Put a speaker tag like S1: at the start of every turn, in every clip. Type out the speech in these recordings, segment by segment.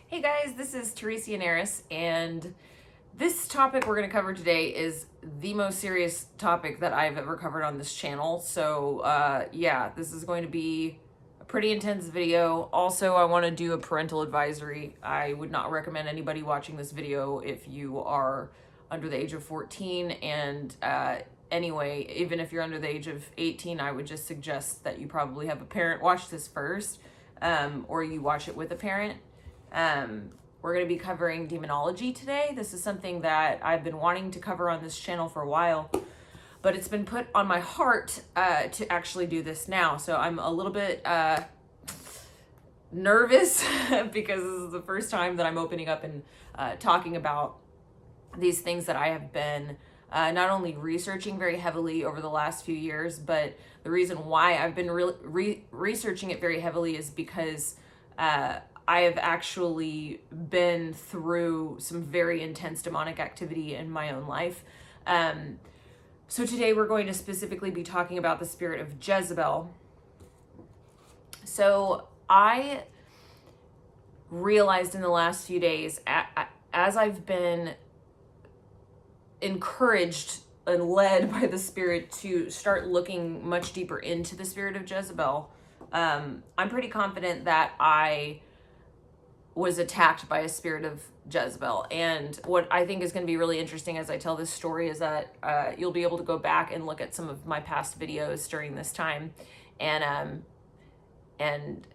S1: Hey guys, this is Teresa Yanaros, and this topic we're going to cover today is the most serious topic that I've ever covered on this channel. So, yeah, this is going to be a pretty intense video. Also, I want to do a parental advisory. I would not recommend anybody watching this video if you are under the age of 14. And anyway, even if you're under the age of 18, I would just suggest that you probably have a parent watch this first, or you watch it with a parent. We're going to be covering demonology today. This is something that I've been wanting to cover on this channel for a while, but it's been put on my heart to actually do this now. So I'm a little bit nervous because this is the first time that I'm opening up and talking about these things that I have been not only researching very heavily over the last few years, but the reason why I've been researching it very heavily is because I have actually been through some very intense demonic activity in my own life. So today we're going to specifically be talking about the spirit of Jezebel. So I realized in the last few days, as I've been encouraged and led by the spirit to start looking much deeper into the spirit of Jezebel, I'm pretty confident that I was attacked by a spirit of Jezebel. And what I think is going to be really interesting as I tell this story is that you'll be able to go back and look at some of my past videos during this time and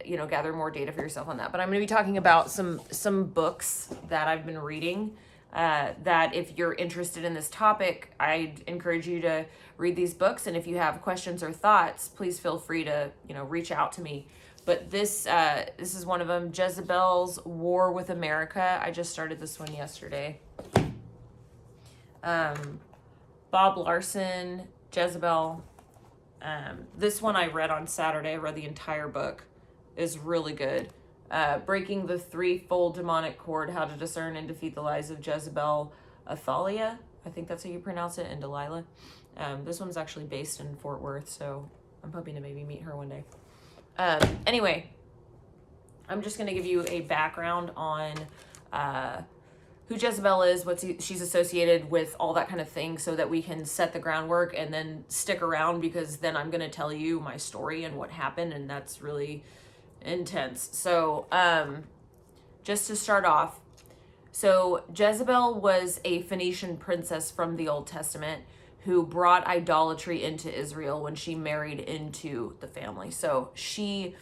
S1: you know, gather more data for yourself on that. But I'm going to be talking about some books that I've been reading that if you're interested in this topic, I'd encourage you to read these books. And if you have questions or thoughts, please feel free to, you know, reach out to me. But this is one of them, Jezebel's War with America. I just started this one yesterday. Bob Larson, Jezebel. This one I read on Saturday. I read the entire book. Is really good. Breaking the Threefold Demonic Cord, How to Discern and Defeat the Lies of Jezebel Athalia. I think that's how you pronounce it, and Delilah. This one's actually based in Fort Worth, so I'm hoping to maybe meet her one day. Anyway, I'm just going to give you a background on who Jezebel is, she's associated with, all that kind of thing, so that we can set the groundwork and then stick around, because then I'm going to tell you my story and what happened, and that's really intense. So, just to start off, so Jezebel was a Phoenician princess from the Old Testament who brought idolatry into Israel when she married into the family. So she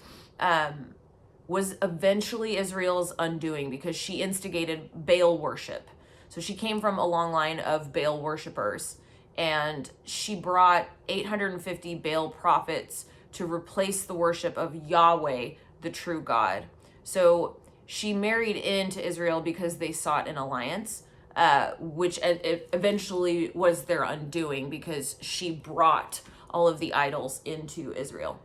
S1: was eventually Israel's undoing because she instigated Baal worship. So she came from a long line of Baal worshipers, and she brought 850 Baal prophets to replace the worship of Yahweh, the true God. So she married into Israel because they sought an alliance, which eventually was their undoing because she brought all of the idols into Israel.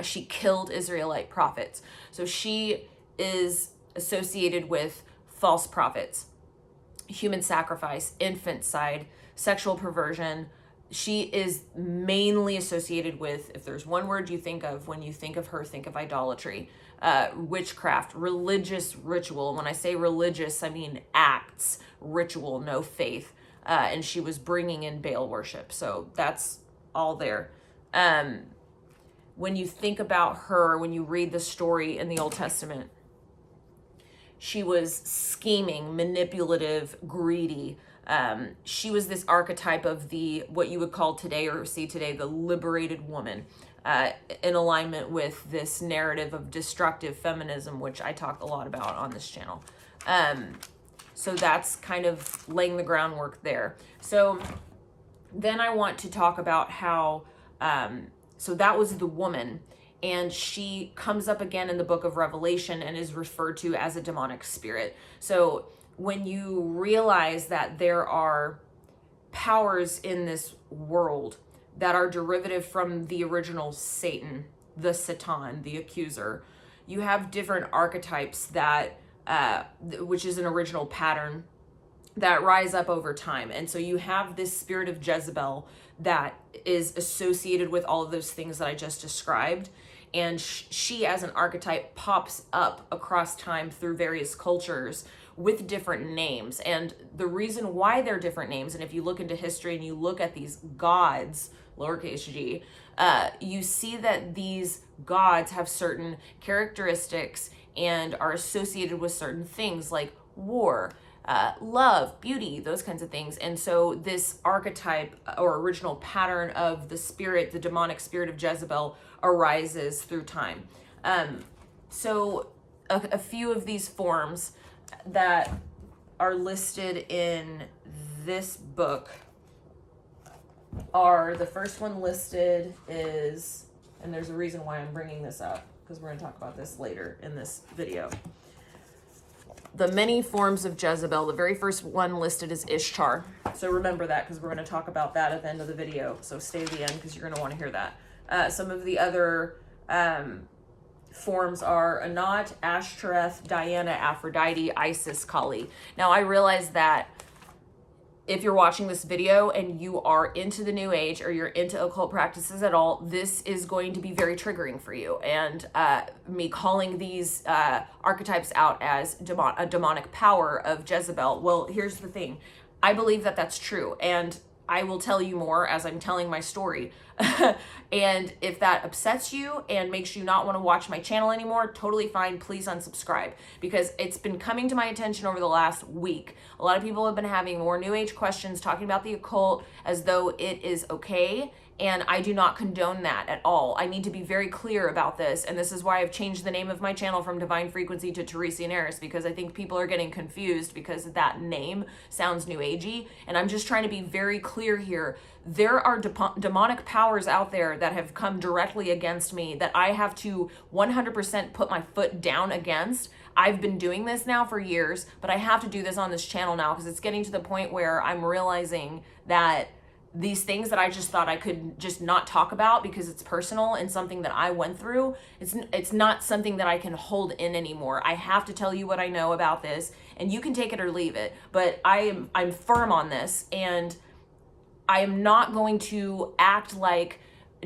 S1: She killed Israelite prophets. So she is associated with false prophets, human sacrifice, infanticide, sexual perversion. She is mainly associated with, if there's one word you think of when you think of her, think of idolatry, witchcraft, religious ritual. When I say religious, I mean acts, ritual, no faith. And she was bringing in Baal worship. So that's all there. When you think about her, when you read the story in the Old Testament, she was scheming, manipulative, greedy. She was this archetype of what you would call today, or see today, the liberated woman, in alignment with this narrative of destructive feminism, which I talk a lot about on this channel. So that's kind of laying the groundwork there. So then I want to talk about how, so that was the woman, and she comes up again in the book of Revelation and is referred to as a demonic spirit. So when you realize that there are powers in this world that are derivative from the original Satan, the Satan, the accuser, you have different archetypes that, which is an original pattern that rise up over time. And so you have this spirit of Jezebel that is associated with all of those things that I just described. and she as an archetype pops up across time through various cultures with different names. And the reason why they're different names, and if you look into history and you look at these gods, lowercase g, you see that these gods have certain characteristics and are associated with certain things like war, love, beauty, those kinds of things. And so this archetype or original pattern of the spirit, the demonic spirit of Jezebel, arises through time. So a few of these forms that are listed in this book are, the first one listed is, and there's a reason why I'm bringing this up, because we're going to talk about this later in this video. The many forms of Jezebel, the very first one listed is Ishtar. So remember that, because we're going to talk about that at the end of the video. So stay to the end, because you're going to want to hear that. Some of the other forms are Anat, Ashtoreth, Diana, Aphrodite, Isis, Kali. Now I realize that if you're watching this video and you are into the New Age or you're into occult practices at all, this is going to be very triggering for you. And me calling these archetypes out as a demonic power of Jezebel, well, here's the thing. I believe that that's true. And I will tell you more as I'm telling my story. And if that upsets you and makes you not want to watch my channel anymore, totally fine. Please unsubscribe, because it's been coming to my attention over the last week. A lot of people have been having more New Age questions, talking about the occult as though it is okay. And I do not condone that at all. I need to be very clear about this. And this is why I've changed the name of my channel from Divine Frequency to Teresa Yanaros, because I think people are getting confused because that name sounds New Agey. And I'm just trying to be very clear here. There are demonic powers out there that have come directly against me that I have to 100% put my foot down against. I've been doing this now for years, but I have to do this on this channel now because it's getting to the point where I'm realizing that these things that I just thought I could just not talk about because it's personal and something that I went through, it's not something that I can hold in anymore. I have to tell you what I know about this, and you can take it or leave it. But I'm firm on this, and I am not going to act like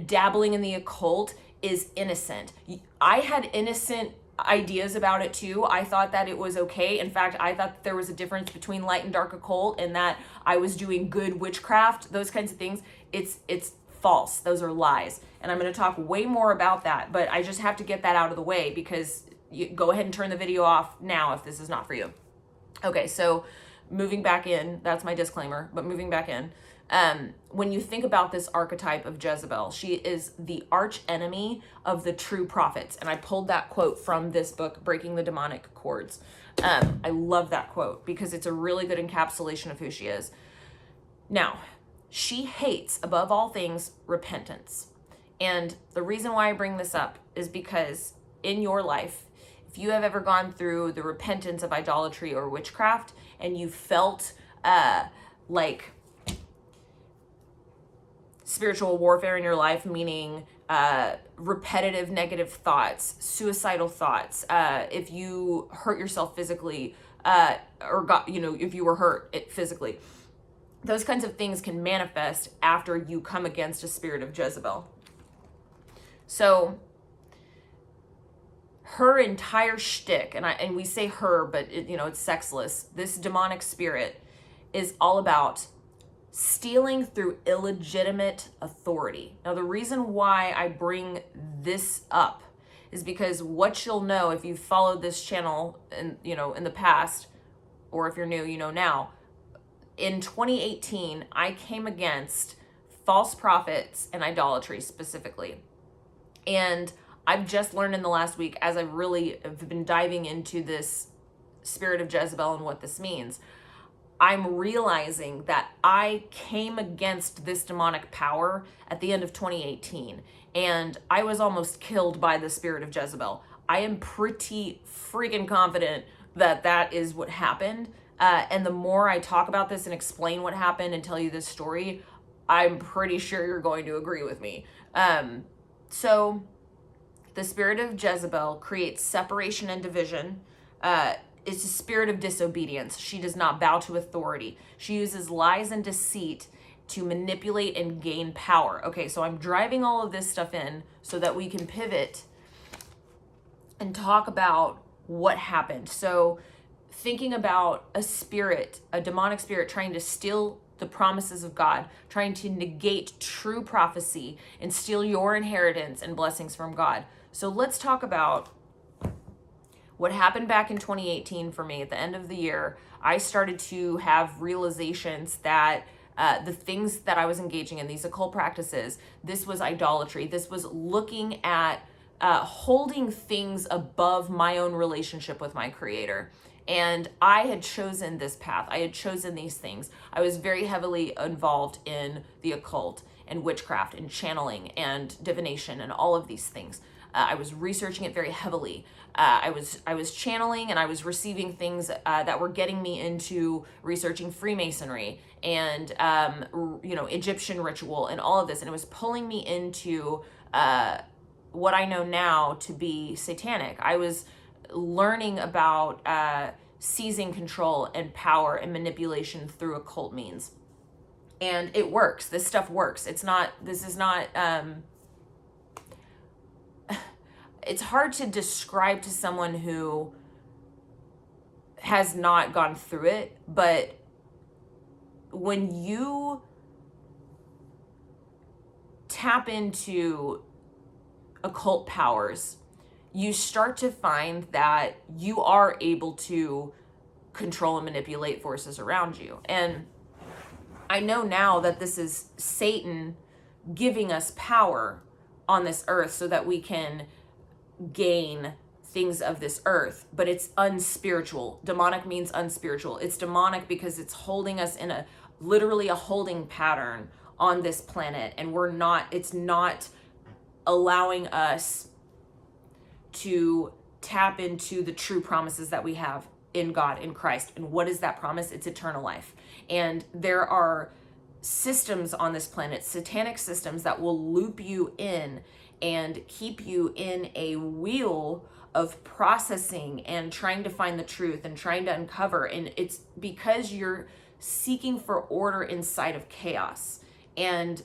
S1: dabbling in the occult is innocent. I had innocent ideas about it too. I thought that it was okay. In fact, I thought there was a difference between light and dark occult, and that I was doing good witchcraft, those kinds of things. It's false. Those are lies. And I'm going to talk way more about that, but I just have to get that out of the way, because you go ahead and turn the video off now if this is not for you. Okay, so moving back in, that's my disclaimer, but moving back in. When you think about this archetype of Jezebel, she is the arch enemy of the true prophets. And I pulled that quote from this book, Breaking the Demonic Cords. I love that quote because it's a really good encapsulation of who she is. Now, she hates, above all things, repentance. And the reason why I bring this up is because in your life, if you have ever gone through the repentance of idolatry or witchcraft, and you felt like spiritual warfare in your life, meaning repetitive negative thoughts, suicidal thoughts, if you hurt yourself physically, or got, if you were hurt physically, those kinds of things can manifest after you come against a spirit of Jezebel. So her entire shtick, and we say her, but it's sexless. This demonic spirit is all about stealing through illegitimate authority. Now, the reason why I bring this up is because what you'll know if you've followed this channel in the past, or if you're new, now, in 2018, I came against false prophets and idolatry specifically. And I've just learned in the last week, as I really have been diving into this spirit of Jezebel and what this means, I'm realizing that I came against this demonic power at the end of 2018, and I was almost killed by the spirit of Jezebel. I am pretty freaking confident that that is what happened. And the more I talk about this and explain what happened and tell you this story, I'm pretty sure you're going to agree with me. So the spirit of Jezebel creates separation and division. It's a spirit of disobedience. She does not bow to authority. She uses lies and deceit to manipulate and gain power. Okay, so I'm driving all of this stuff in so that we can pivot and talk about what happened. So thinking about a spirit, a demonic spirit trying to steal the promises of God, trying to negate true prophecy and steal your inheritance and blessings from God. So let's talk about what happened back in 2018 for me at the end of the year. I started to have realizations that the things that I was engaging in, these occult practices, this was idolatry. This was looking at holding things above my own relationship with my Creator. And I had chosen this path. I had chosen these things. I was very heavily involved in the occult and witchcraft and channeling and divination and all of these things. I was researching it very heavily. I was channeling, and I was receiving things that were getting me into researching Freemasonry and Egyptian ritual and all of this, and it was pulling me into what I know now to be satanic. I was learning about seizing control and power and manipulation through occult means, and it works. This stuff works. It's hard to describe to someone who has not gone through it, but when you tap into occult powers, you start to find that you are able to control and manipulate forces around you. And I know now that this is Satan giving us power on this earth so that we can gain things of this earth, but it's unspiritual. Demonic means unspiritual. It's demonic because it's holding us in literally a holding pattern on this planet, and it's not allowing us to tap into the true promises that we have in God, in Christ. And what is that promise? It's eternal life. And there are systems on this planet, satanic systems, that will loop you in and keep you in a wheel of processing and trying to find the truth and trying to uncover. And it's because you're seeking for order inside of chaos. And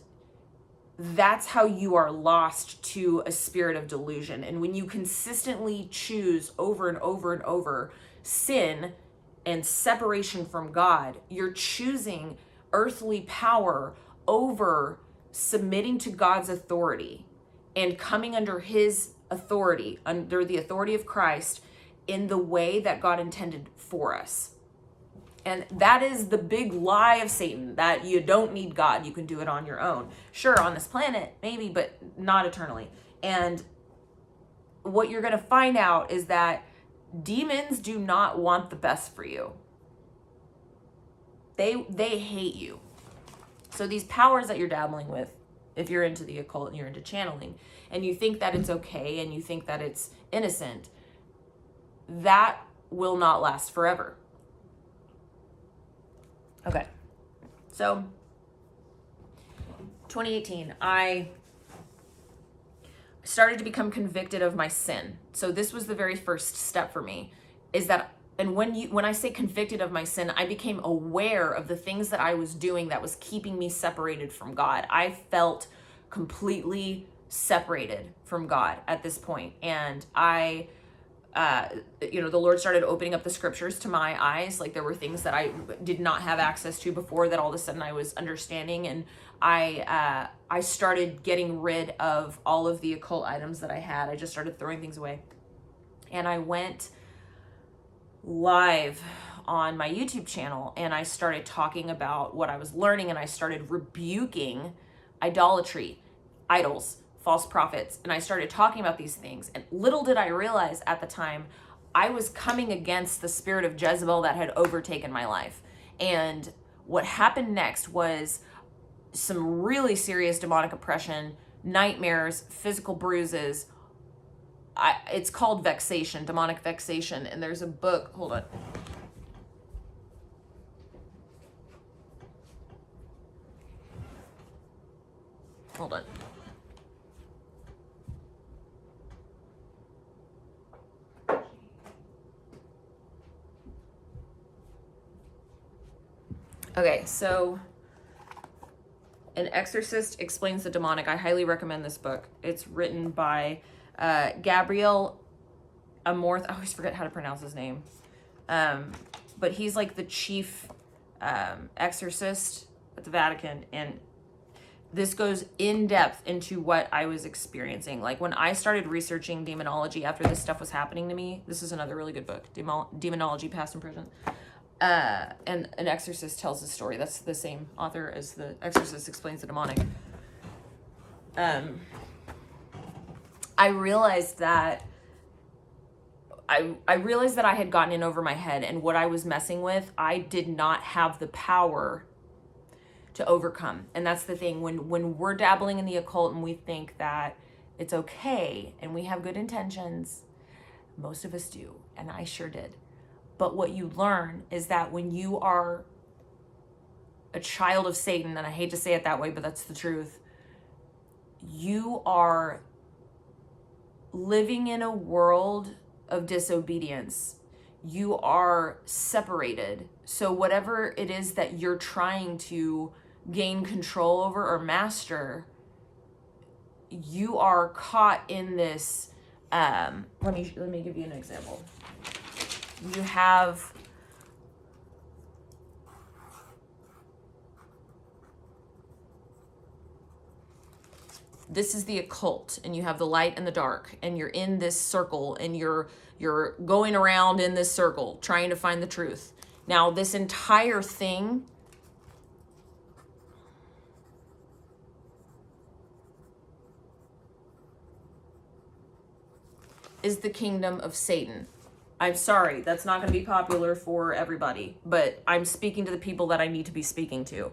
S1: that's how you are lost to a spirit of delusion. And when you consistently choose over and over and over sin and separation from God, you're choosing earthly power over submitting to God's authority and coming under his authority, under the authority of Christ, in the way that God intended for us. And that is the big lie of Satan, that you don't need God. You can do it on your own. Sure, on this planet, maybe, but not eternally. And what you're going to find out is that demons do not want the best for you. They hate you. So these powers that you're dabbling with, if you're into the occult and you're into channeling, and you think that it's okay and you think that it's innocent, that will not last forever. Okay, so 2018, I started to become convicted of my sin. So this was the very first step for me, is that, and when I say convicted of my sin, I became aware of the things that I was doing that was keeping me separated from God. I felt completely separated from God at this point. And the Lord started opening up the scriptures to my eyes. Like, there were things that I did not have access to before that all of a sudden I was understanding. And I started getting rid of all of the occult items that I had. I just started throwing things away. And I went live on my YouTube channel and I started talking about what I was learning, and I started rebuking idolatry, idols, false prophets, and I started talking about these things. And little did I realize at the time, I was coming against the spirit of Jezebel that had overtaken my life. And what happened next was some really serious demonic oppression, nightmares, physical bruises. It's called vexation, demonic vexation. And there's a book, hold on. Hold on. Okay, so An Exorcist Explains the Demonic. I highly recommend this book. It's written by Gabrielle Amorth, I always forget how to pronounce his name. But he's like the chief exorcist at the Vatican, and this goes in depth into what I was experiencing. Like when I started researching demonology after this stuff was happening to me, this is another really good book, Demonology, Past and Present. And An Exorcist Tells the Story. That's the same author as The Exorcist Explains the Demonic. I realized that I realized that I had gotten in over my head, and what I was messing with, I did not have the power to overcome. And that's the thing, when we're dabbling in the occult and we think that it's okay and we have good intentions, most of us do, and I sure did. But what you learn is that when you are a child of Satan, and I hate to say it that way, but that's the truth, you are living in a world of disobedience. You are separated. So whatever it is that you're trying to gain control over or master, you are caught in this. Let me give you an example. You have this is the occult, and you have the light and the dark, and you're in this circle, and you're going around in this circle trying to find the truth. Now, this entire thing is the kingdom of Satan. I'm sorry, that's not going to be popular for everybody, but I'm speaking to the people that I need to be speaking to.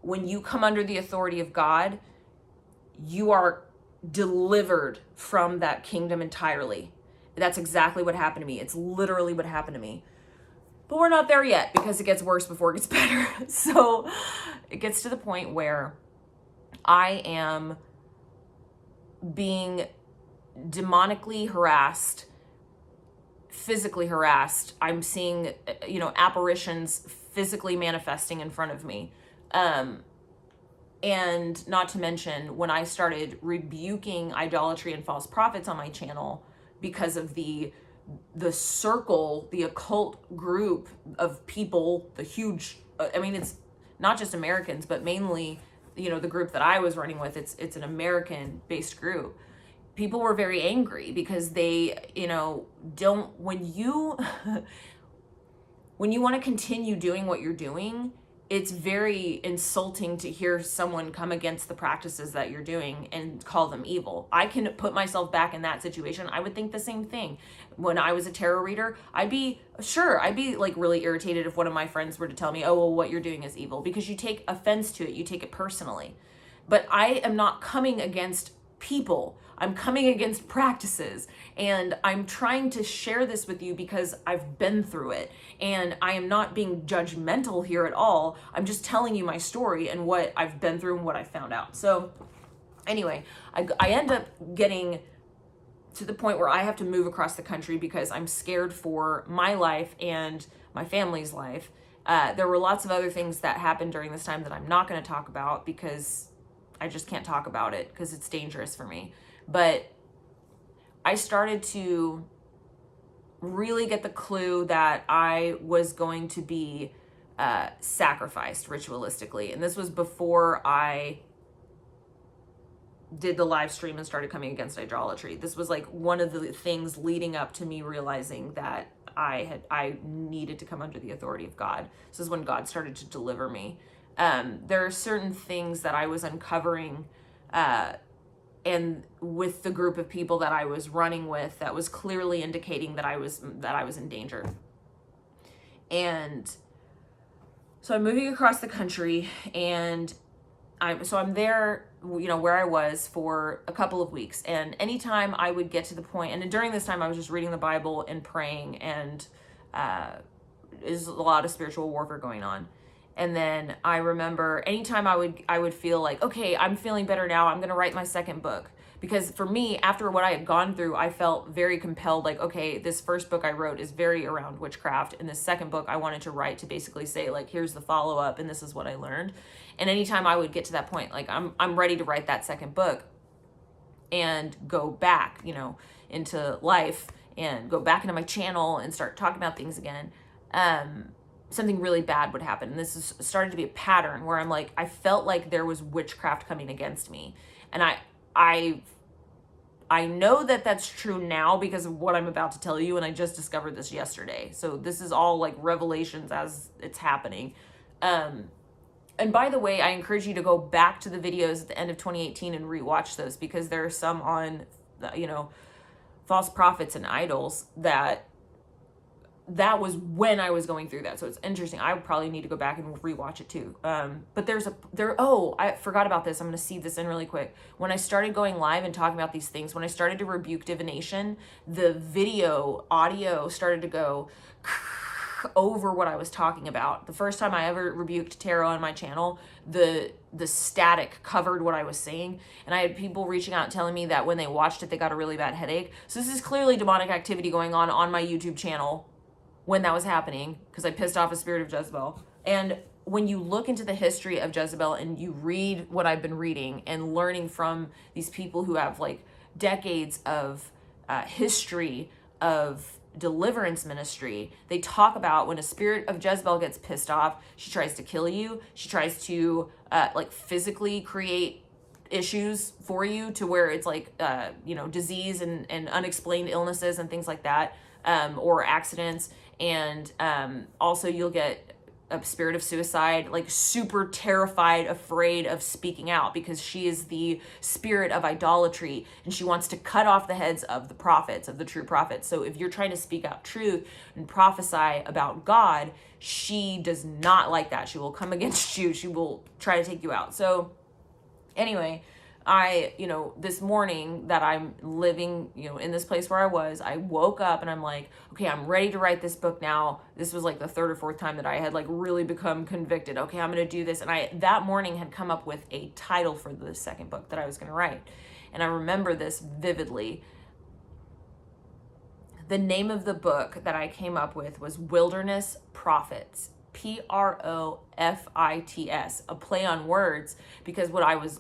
S1: When you come under the authority of God, you are delivered from that kingdom entirely. That's exactly what happened to me. It's literally what happened to me. But we're not there yet, because it gets worse before it gets better. So it gets to the point where I am being demonically harassed, physically harassed. I'm seeing, apparitions physically manifesting in front of me. And not to mention, when I started rebuking idolatry and false prophets on my channel because of the circle, the occult group of people, the huge, it's not just Americans, but mainly, the group that I was running with, it's an American-based group. People were very angry because they, when you want to continue doing what you're doing, it's very insulting to hear someone come against the practices that you're doing and call them evil. I can put myself back in that situation. I would think the same thing. When I was a tarot reader, I'd be like really irritated if one of my friends were to tell me, oh, well, what you're doing is evil, because you take offense to it. You take it personally. But I am not coming against people. I'm coming against practices, and I'm trying to share this with you because I've been through it, and I am not being judgmental here at all. I'm just telling you my story and what I've been through and what I found out. So anyway, I end up getting to the point where I have to move across the country because I'm scared for my life and my family's life. There were lots of other things that happened during this time that I'm not going to talk about because I just can't talk about it because it's dangerous for me. But I started to really get the clue that I was going to be sacrificed ritualistically. And this was before I did the live stream and started coming against idolatry. This was like one of the things leading up to me realizing that I needed to come under the authority of God. This is when God started to deliver me. There are certain things that I was uncovering and with the group of people that I was running with that was clearly indicating that I was in danger. And so I'm moving across the country, and I'm there, where I was for a couple of weeks. And anytime I would get to the point, and during this time I was just reading the Bible and praying, and there's a lot of spiritual warfare going on. And then I remember anytime I would feel like, okay, I'm feeling better now, I'm going to write my second book. Because for me, after what I had gone through, I felt very compelled, like, okay, this first book I wrote is very around witchcraft. And this second book I wanted to write to basically say, like, here's the follow-up and this is what I learned. And anytime I would get to that point, like, I'm ready to write that second book and go back, into life and go back into my channel and start talking about things again, something really bad would happen. And this is starting to be a pattern where I'm like, I felt like there was witchcraft coming against me. And I know that that's true now because of what I'm about to tell you, and I just discovered this yesterday. So this is all like revelations as it's happening. And by the way, I encourage you to go back to the videos at the end of 2018 and rewatch those, because there are some on, false prophets and idols that was when I was going through that. So it's interesting. I would probably need to go back and rewatch it too. But I forgot about this. I'm going to seed this in really quick. When I started going live and talking about these things, when I started to rebuke divination, the audio started to go over what I was talking about. The first time I ever rebuked tarot on my channel, the static covered what I was saying, and I had people reaching out telling me that when they watched it, they got a really bad headache. So this is clearly demonic activity going on my YouTube channel when that was happening, because I pissed off a spirit of Jezebel. And when you look into the history of Jezebel and you read what I've been reading and learning from these people who have like decades of history of deliverance ministry, they talk about when a spirit of Jezebel gets pissed off, she tries to kill you. She tries to physically create issues for you to where it's like, disease and unexplained illnesses and things like that, or accidents. And also you'll get a spirit of suicide, like super terrified, afraid of speaking out, because she is the spirit of idolatry and she wants to cut off the heads of the prophets, of the true prophets. So if you're trying to speak out truth and prophesy about God, she does not like that. She will come against you. She will try to take you out. So anyway, this morning that I'm living, in this place where I woke up and I'm like, okay, I'm ready to write this book now. This was like the third or fourth time that I had like really become convicted. Okay, I'm going to do this. And I, that morning, had come up with a title for the second book that I was going to write. And I remember this vividly. The name of the book that I came up with was Wilderness Prophets. Profits, a play on words, because what I was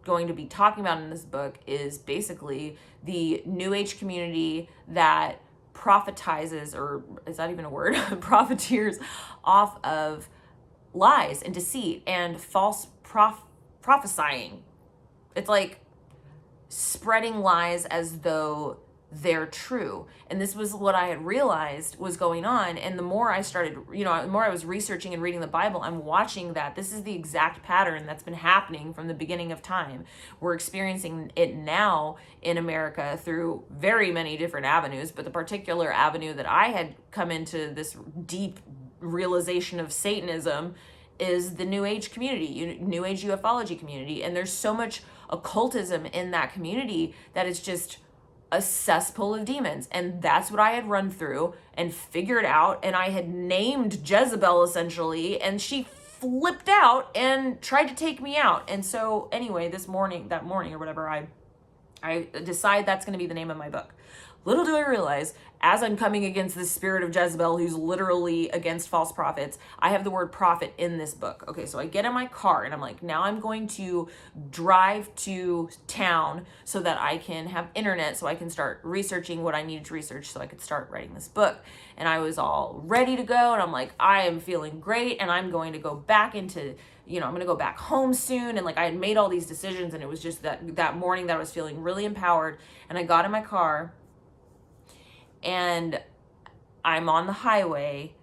S1: going to be talking about in this book is basically the New Age community that prophetizes, or is that even a word? Profiteers off of lies and deceit and false prophesying. It's like spreading lies as though they're true. And this was what I had realized was going on. And the more I started, the more I was researching and reading the Bible, I'm watching that this is the exact pattern that's been happening from the beginning of time. We're experiencing it now in America through very many different avenues, but the particular avenue that I had come into this deep realization of Satanism is the New Age community, New Age ufology community. And there's so much occultism in that community that it's just a cesspool of demons. And that's what I had run through and figured out. And I had named Jezebel essentially, and she flipped out and tried to take me out. And so anyway, that morning or whatever, I decide that's going to be the name of my book. Little do I realize, as I'm coming against this spirit of Jezebel, who's literally against false prophets, I have the word prophet in this book. Okay, so I get in my car and I'm like, now I'm going to drive to town so that I can have internet, so I can start researching what I needed to research so I could start writing this book. And I was all ready to go, and I'm like, I am feeling great, and I'm going to go back into, I'm going to go back home soon. And like, I had made all these decisions, and it was just that morning that I was feeling really empowered. And I got in my car, and I'm on the highway,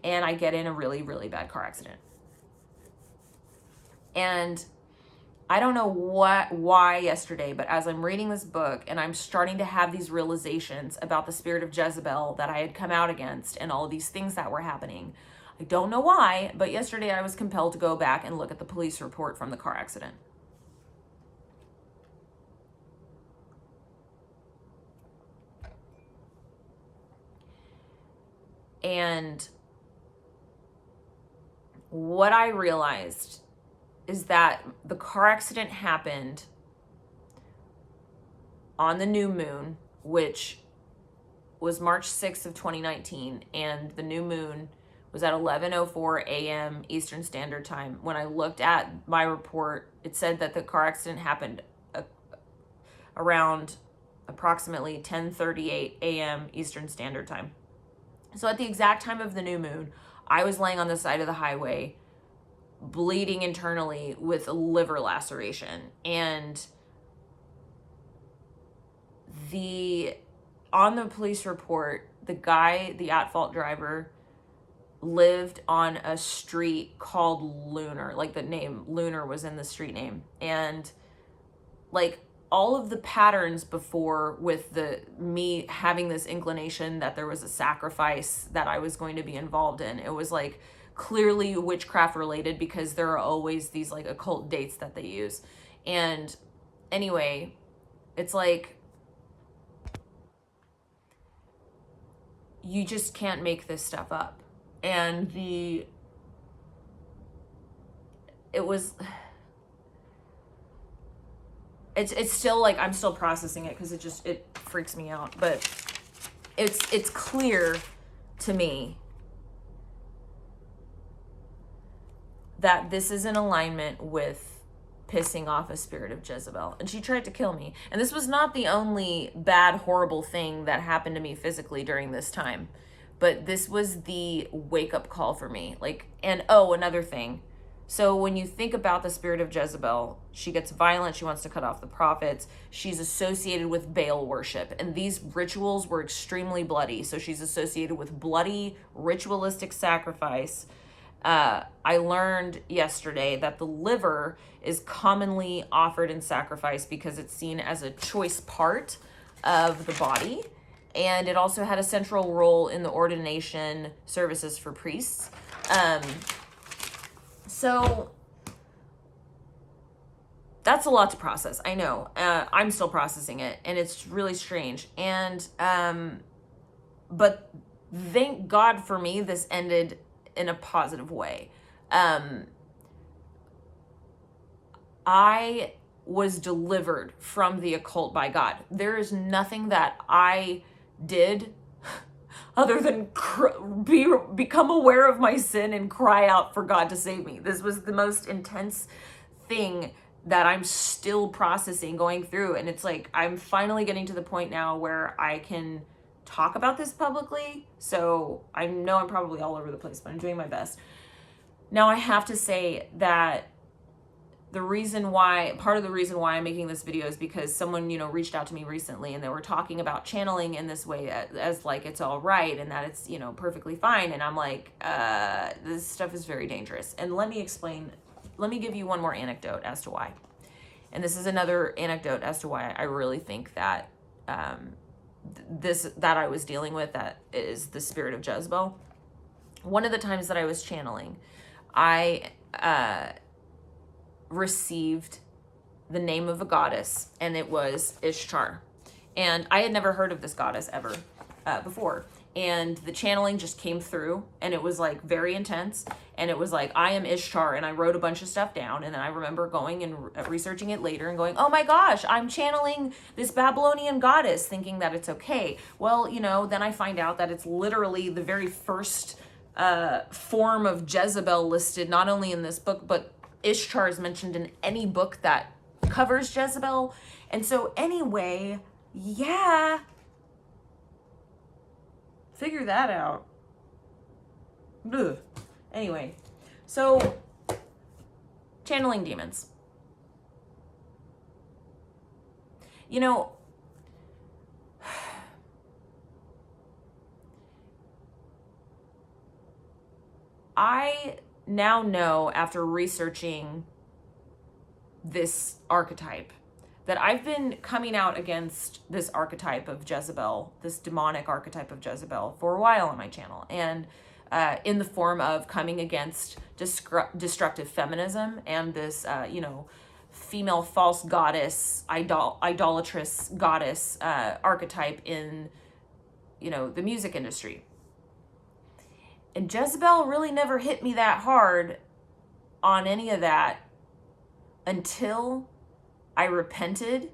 S1: and I get in a really, really bad car accident. And I don't know why yesterday, but as I'm reading this book and I'm starting to have these realizations about the spirit of Jezebel that I had come out against and all of these things that were happening, I don't know why, but yesterday I was compelled to go back and look at the police report from the car accident. And what I realized is that the car accident happened on the new moon, which was March 6th of 2019, and the new moon was at 11:04 a.m. Eastern Standard Time. When I looked at my report, it said that the car accident happened around approximately 10:38 a.m. Eastern Standard Time. So at the exact time of the new moon, I was laying on the side of the highway, bleeding internally with a liver laceration. And on the police report, the guy, the at-fault driver, lived on a street called Lunar. Like, the name Lunar was in the street name. And like, all of the patterns before, with me having this inclination that there was a sacrifice that I was going to be involved in, it was like clearly witchcraft related, because there are always these like occult dates that they use. And anyway, it's like, you just can't make this stuff up. And it's still like, I'm still processing it, because it freaks me out. But it's clear to me that this is in alignment with pissing off a spirit of Jezebel. And she tried to kill me. And this was not the only bad, horrible thing that happened to me physically during this time. But this was the wake-up call for me. Like, and another thing. So when you think about the spirit of Jezebel, she gets violent. She wants to cut off the prophets. She's associated with Baal worship. And these rituals were extremely bloody. So she's associated with bloody, ritualistic sacrifice. I learned yesterday that the liver is commonly offered in sacrifice because it's seen as a choice part of the body. And it also had a central role in the ordination services for priests. So that's a lot to process. I know. I'm still processing it, and it's really strange. And but thank God for me, this ended in a positive way. I was delivered from the occult by God. There is nothing that I did other than become aware of my sin and cry out for God to save me. This was the most intense thing that I'm still processing, going through. And it's like, I'm finally getting to the point now where I can talk about this publicly. So I know I'm probably all over the place, but I'm doing my best. Now, I have to say that part of the reason why I'm making this video is because someone, reached out to me recently, and they were talking about channeling in this way as like it's all right, and that it's, perfectly fine. And I'm like, this stuff is very dangerous. And let me give you one more anecdote as to why. And this is another anecdote as to why I really think that that I was dealing with, that is the spirit of Jezebel. One of the times that I was channeling, I received the name of a goddess, and it was Ishtar. And I had never heard of this goddess ever before. And the channeling just came through, and it was like very intense. And it was like, I am Ishtar. And I wrote a bunch of stuff down. And then I remember going and researching it later and going, oh my gosh, I'm channeling this Babylonian goddess, thinking that it's okay. Well, then I find out that it's literally the very first form of Jezebel listed, not only in this book, but Ishtar is mentioned in any book that covers Jezebel. And so anyway, yeah, figure that out. Ugh. Anyway, so channeling demons. I now know, after researching this archetype, that I've been coming out against this archetype of Jezebel, this demonic archetype of Jezebel, for a while on my channel. And in the form of coming against destructive feminism and this, female false goddess, idolatrous goddess archetype in, the music industry. And Jezebel really never hit me that hard on any of that until I repented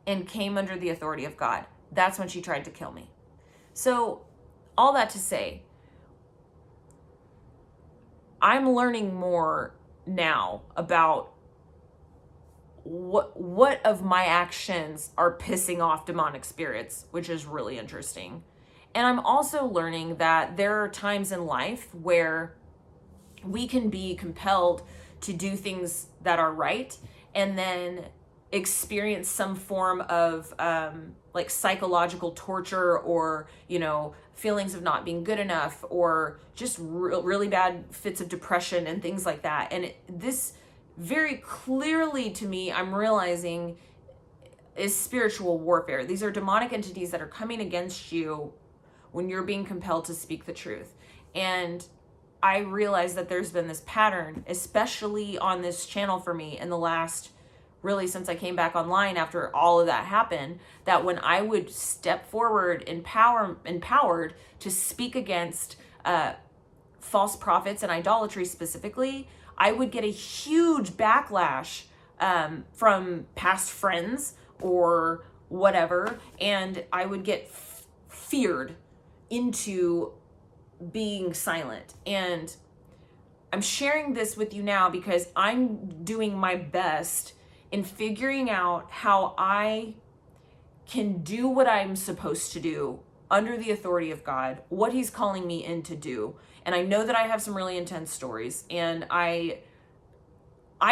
S1: and came under the authority of God. That's when she tried to kill me. So, all that to say, I'm learning more now about what of my actions are pissing off demonic spirits, which is really interesting. And I'm also learning that there are times in life where we can be compelled to do things that are right and then experience some form of like psychological torture, or feelings of not being good enough, or just really bad fits of depression and things like that. And this very clearly, to me, I'm realizing, is spiritual warfare. These are demonic entities that are coming against you when you're being compelled to speak the truth. And I realize that there's been this pattern, especially on this channel for me in the last, really since I came back online after all of that happened, that when I would step forward empowered to speak against false prophets and idolatry specifically, I would get a huge backlash from past friends or whatever, and I would get feared into being silent. And I'm sharing this with you now because I'm doing my best in figuring out how I can do what I'm supposed to do under the authority of God, what he's calling me in to do. And I know that I have some really intense stories, and I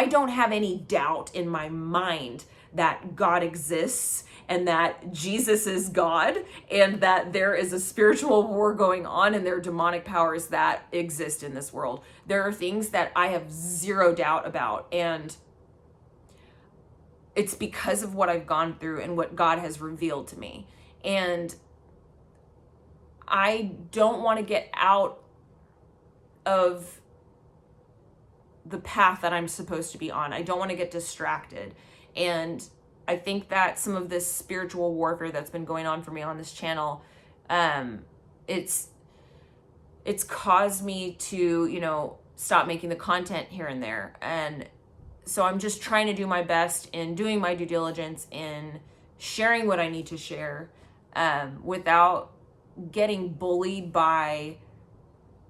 S1: don't have any doubt in my mind that God exists and that Jesus is God and that there is a spiritual war going on and there are demonic powers that exist in this world. There are things that I have zero doubt about, and it's because of what I've gone through and what God has revealed to me. And I don't want to get out of the path that I'm supposed to be on. I don't want to get distracted. And I think that some of this spiritual warfare that's been going on for me on this channel, it's caused me to, stop making the content here and there. And so I'm just trying to do my best in doing my due diligence in sharing what I need to share, without getting bullied by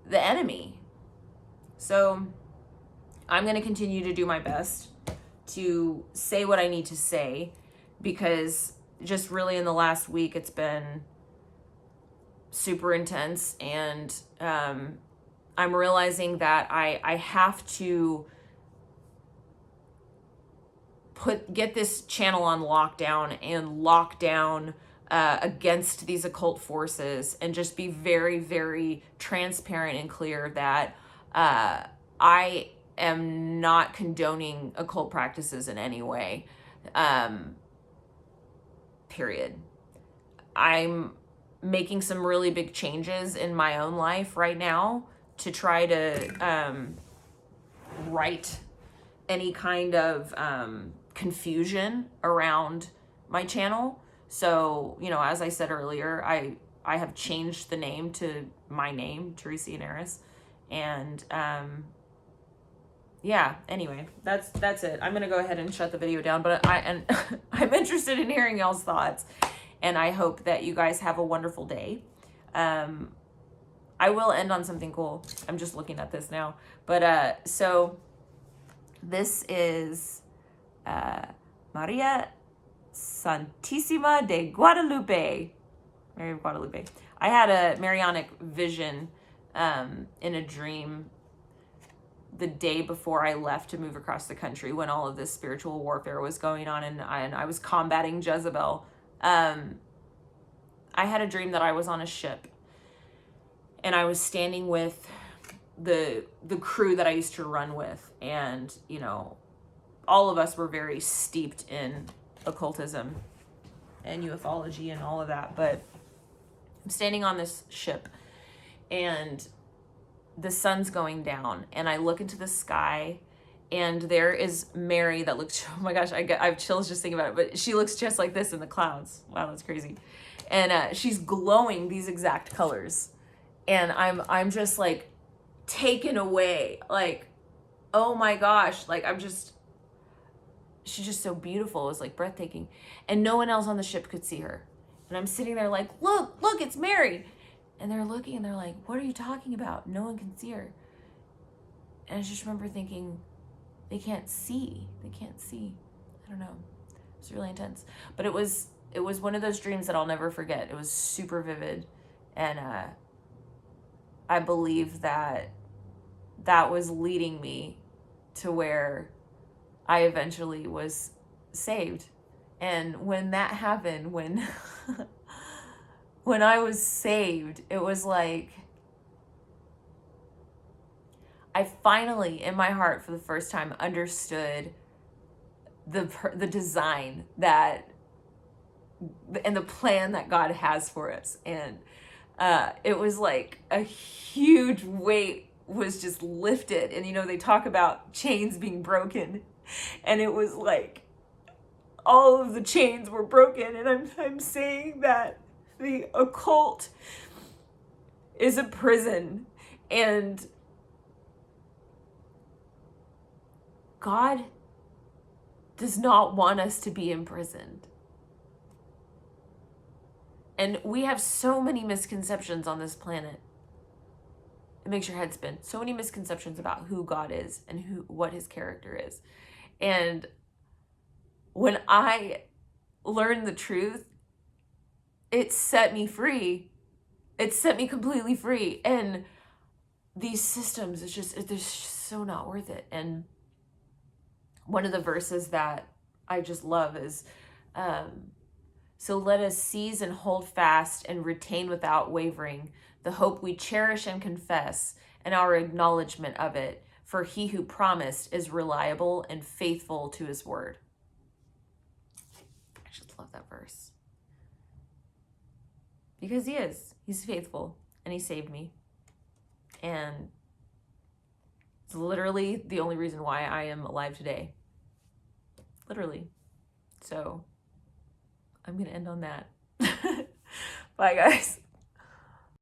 S1: the enemy. So I'm going to continue to do my best to say what I need to say, because just really in the last week, it's been super intense. And I'm realizing that I have to get this channel on lockdown and lock down against these occult forces, and just be very, very transparent and clear that I am not condoning occult practices in any way. Period. I'm making some really big changes in my own life right now to try to right any kind of confusion around my channel. So, as I said earlier, I have changed the name to my name, Teresa Yanaros. And yeah, anyway, that's it. I'm gonna go ahead and shut the video down, but I'm interested in hearing y'all's thoughts, and I hope that you guys have a wonderful day. I will end on something cool. I'm just looking at this now, but so this is Maria Santissima de Guadalupe, Mary of Guadalupe. I had a Marianic vision in a dream the day before I left to move across the country, when all of this spiritual warfare was going on, and I was combating Jezebel. I had a dream that I was on a ship, and I was standing with the crew that I used to run with, and all of us were very steeped in occultism and ufology and all of that. But I'm standing on this ship, and the sun's going down, and I look into the sky, and there is Mary that looks, oh my gosh, I have chills just thinking about it, but she looks just like this in the clouds. Wow, that's crazy. And she's glowing these exact colors, and I'm just like taken away, like, oh my gosh, like she's just so beautiful. It was like breathtaking, and no one else on the ship could see her. And I'm sitting there like, look, it's Mary. And they're looking, and they're like, what are you talking about? No one can see her. And I just remember thinking, they can't see. I don't know. It was really intense. But it was one of those dreams that I'll never forget. It was super vivid. And I believe that was leading me to where I eventually was saved. And when that happened, when when I was saved, it was like I finally, in my heart, for the first time, understood the design that and the plan that God has for us. And it was like a huge weight was just lifted. And they talk about chains being broken, and it was like all of the chains were broken. And I'm saying that the occult is a prison, and God does not want us to be imprisoned. And we have so many misconceptions on this planet. It makes your head spin. So many misconceptions about who God is and what his character is. And when I learned the truth, it set me free. It set me completely free. And these systems, they're just so not worth it. And one of the verses that I just love is, so let us seize and hold fast and retain without wavering the hope we cherish and confess, and our acknowledgement of it. For he who promised is reliable and faithful to his word. I just love that verse. Because he is. He's faithful. And he saved me. And it's literally the only reason why I am alive today. Literally. So I'm going to end on that. Bye, guys.